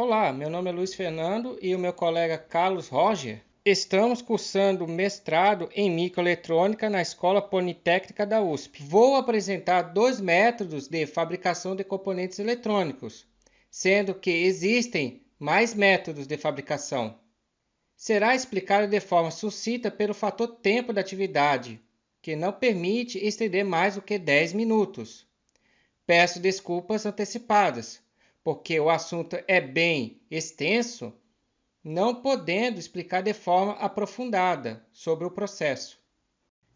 Olá, meu nome é Luiz Fernando e o meu colega Carlos Roger. Estamos cursando mestrado em microeletrônica na Escola Politécnica da USP. Vou apresentar dois métodos de fabricação de componentes eletrônicos, sendo que existem mais métodos de fabricação. Será explicado de forma sucinta pelo fator tempo da atividade, que não permite estender mais do que 10 minutos. Peço desculpas antecipadas, porque o assunto é bem extenso, não podendo explicar de forma aprofundada sobre o processo.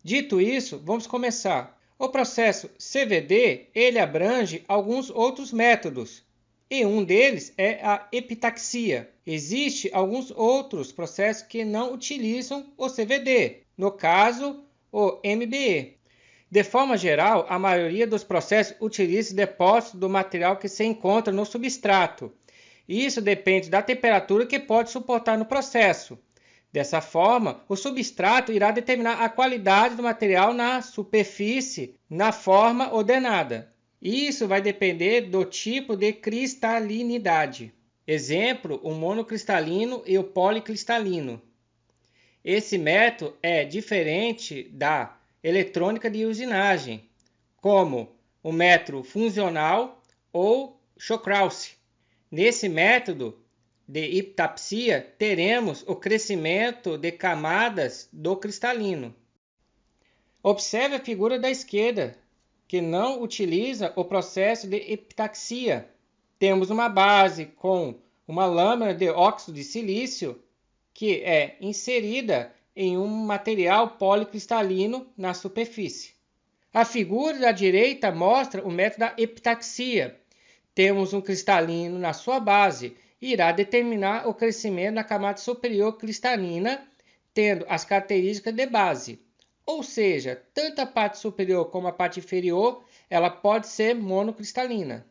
Dito isso, vamos começar. O processo CVD, ele abrange alguns outros métodos, e um deles é a epitaxia. Existem alguns outros processos que não utilizam o CVD, no caso, o MBE. De forma geral, a maioria dos processos utiliza depósito do material que se encontra no substrato. Isso depende da temperatura que pode suportar no processo. Dessa forma, o substrato irá determinar a qualidade do material na superfície, na forma ordenada. Isso vai depender do tipo de cristalinidade. Exemplo, o monocristalino e o policristalino. Esse método é diferente da eletrônica de usinagem, como o método funcional ou Shawcross. Nesse método de epitaxia, teremos o crescimento de camadas do cristalino. Observe a figura da esquerda, que não utiliza o processo de epitaxia. Temos uma base com uma lâmina de óxido de silício que é inserida em um material policristalino na superfície. A figura da direita mostra o método da epitaxia. Temos um cristalino na sua base e irá determinar o crescimento da camada superior cristalina, tendo as características de base. Ou seja, tanto a parte superior como a parte inferior, ela pode ser monocristalina.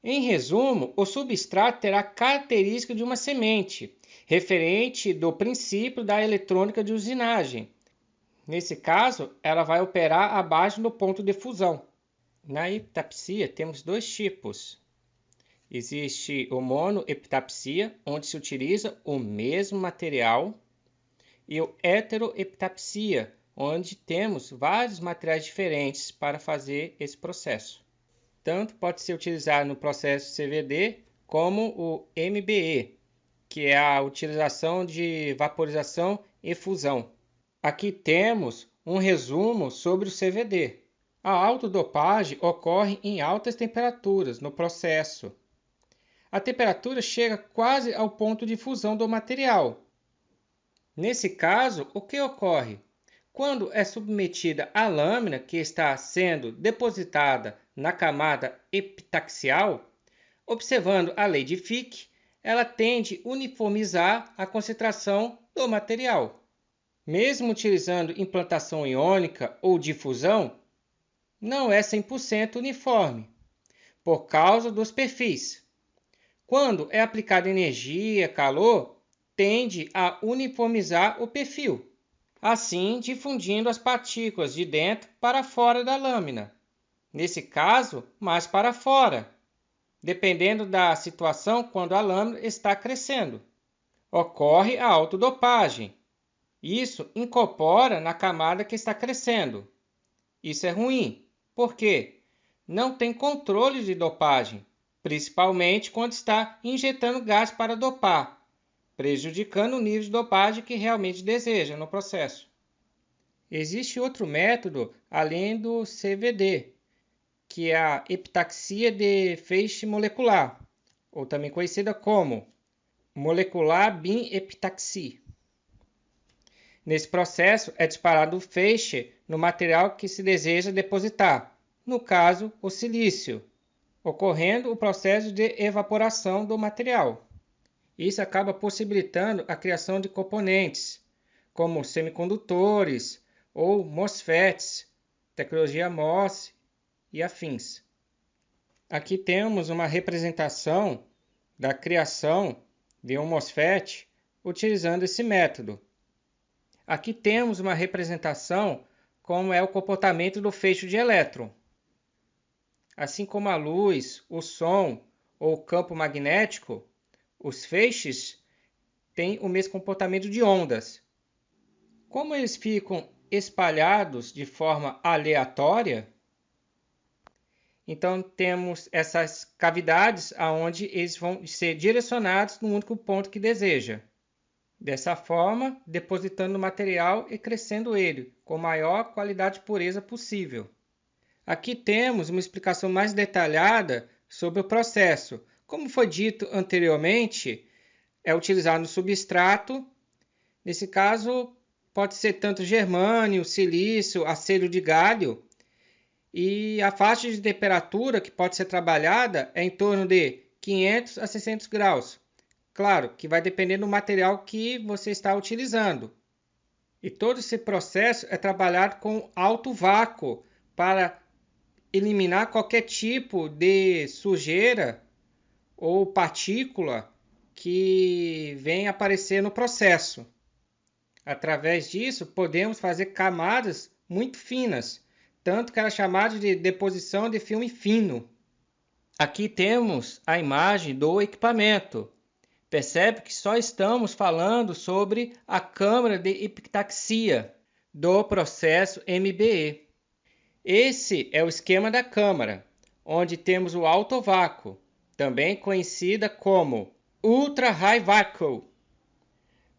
Em resumo, o substrato terá característica de uma semente, referente do princípio da eletrônica de usinagem. Nesse caso, ela vai operar abaixo do ponto de fusão. Na epitaxia, temos dois tipos. Existe o monoepitaxia, onde se utiliza o mesmo material, e o heteroepitaxia, onde temos vários materiais diferentes para fazer esse processo. Tanto pode ser utilizado no processo CVD como o MBE, que é a utilização de vaporização e fusão. Aqui temos um resumo sobre o CVD. A autodopagem ocorre em altas temperaturas no processo. A temperatura chega quase ao ponto de fusão do material. Nesse caso, o que ocorre? Quando é submetida a lâmina que está sendo depositada na camada epitaxial, observando a lei de Fick, ela tende a uniformizar a concentração do material. Mesmo utilizando implantação iônica ou difusão, não é 100% uniforme, por causa dos perfis. Quando é aplicada energia, calor, tende a uniformizar o perfil, assim difundindo as partículas de dentro para fora da lâmina. Nesse caso, mais para fora, dependendo da situação quando a lâmina está crescendo. Ocorre a autodopagem. Isso incorpora na camada que está crescendo. Isso é ruim. Por quê? Não tem controle de dopagem, principalmente quando está injetando gás para dopar, prejudicando o nível de dopagem que realmente deseja no processo. Existe outro método além do CVD, que é a epitaxia de feixe molecular, ou também conhecida como molecular beam epitaxia. Nesse processo é disparado o feixe no material que se deseja depositar, no caso, o silício, ocorrendo o processo de evaporação do material. Isso acaba possibilitando a criação de componentes, como semicondutores ou MOSFETs, tecnologia MOS e afins. Aqui temos uma representação da criação de um MOSFET utilizando esse método. Aqui temos uma representação como é o comportamento do feixe de elétron. Assim como a luz, o som ou o campo magnético, os feixes têm o mesmo comportamento de ondas. Como eles ficam espalhados de forma aleatória, então temos essas cavidades onde eles vão ser direcionados no único ponto que deseja. Dessa forma, depositando o material e crescendo ele com maior qualidade de pureza possível. Aqui temos uma explicação mais detalhada sobre o processo. Como foi dito anteriormente, é utilizado no substrato. Nesse caso, pode ser tanto germânio, silício, acerto de galho. E a faixa de temperatura que pode ser trabalhada é em torno de 500 a 600 graus. Claro que vai depender do material que você está utilizando. E todo esse processo é trabalhado com alto vácuo para eliminar qualquer tipo de sujeira ou partícula que venha aparecer no processo. Através disso, podemos fazer camadas muito finas, tanto que era chamado de deposição de filme fino. Aqui temos a imagem do equipamento. Percebe que só estamos falando sobre a câmara de epitaxia do processo MBE. Esse é o esquema da câmara, onde temos o alto vácuo, também conhecida como Ultra High Vacuum.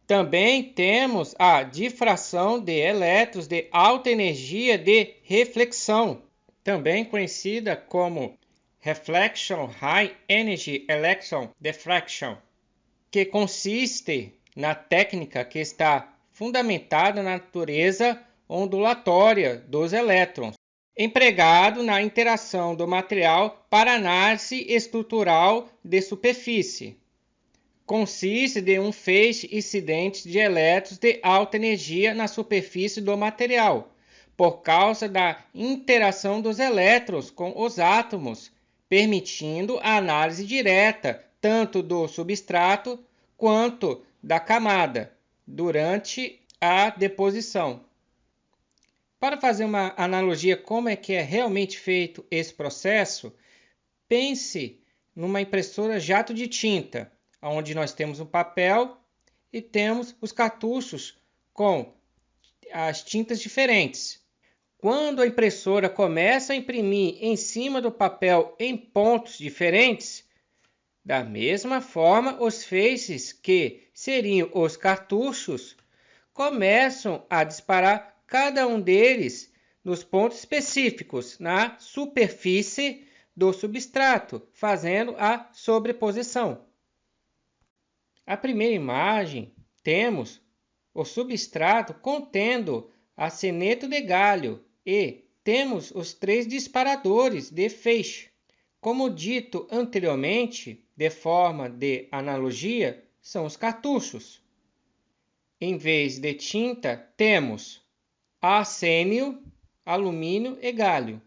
Também temos a difração de elétrons de alta energia de reflexão, também conhecida como Reflection High Energy Electron Diffraction, que consiste na técnica que está fundamentada na natureza ondulatória dos elétrons, empregado na interação do material para análise estrutural de superfície. Consiste de um feixe incidente de elétrons de alta energia na superfície do material, por causa da interação dos elétrons com os átomos, permitindo a análise direta tanto do substrato quanto da camada durante a deposição. Para fazer uma analogia como é que é realmente feito esse processo, pense numa impressora jato de tinta, onde nós temos um papel e temos os cartuchos com as tintas diferentes. Quando a impressora começa a imprimir em cima do papel em pontos diferentes, da mesma forma, os feixes, que seriam os cartuchos, começam a disparar cada um deles nos pontos específicos na superfície do substrato, fazendo a sobreposição. A primeira imagem, temos o substrato contendo arseneto de galho e temos os 3 disparadores de feixe. Como dito anteriormente, de forma de analogia, são os cartuchos. Em vez de tinta, temos arsênio, alumínio e galho.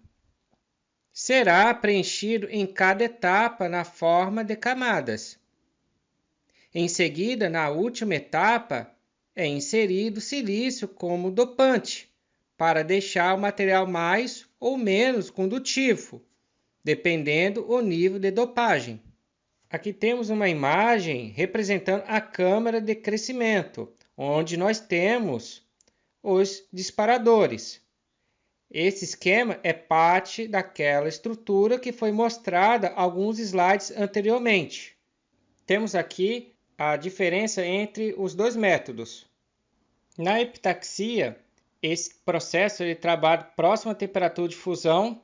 Será preenchido em cada etapa na forma de camadas. Em seguida, na última etapa, é inserido silício como dopante, para deixar o material mais ou menos condutivo, dependendo do nível de dopagem. Aqui temos uma imagem representando a câmara de crescimento, onde nós temos os disparadores. Esse esquema é parte daquela estrutura que foi mostrada alguns slides anteriormente. Temos aqui a diferença entre os dois métodos. Na epitaxia, esse processo ele trabalha próximo à temperatura de fusão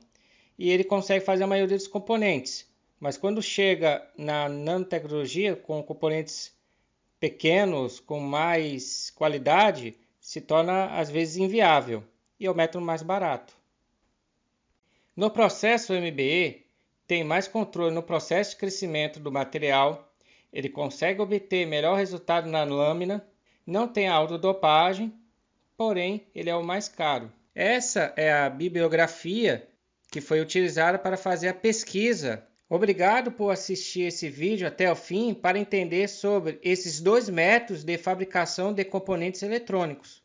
e ele consegue fazer a maioria dos componentes. Mas quando chega na nanotecnologia, com componentes pequenos, com mais qualidade, se torna às vezes inviável e é o método mais barato. No processo MBE, tem mais controle no processo de crescimento do material, ele consegue obter melhor resultado na lâmina, não tem autodopagem, porém ele é o mais caro. Essa é a bibliografia que foi utilizada para fazer a pesquisa. Obrigado por assistir esse vídeo até o fim para entender sobre esses 2 métodos de fabricação de componentes eletrônicos.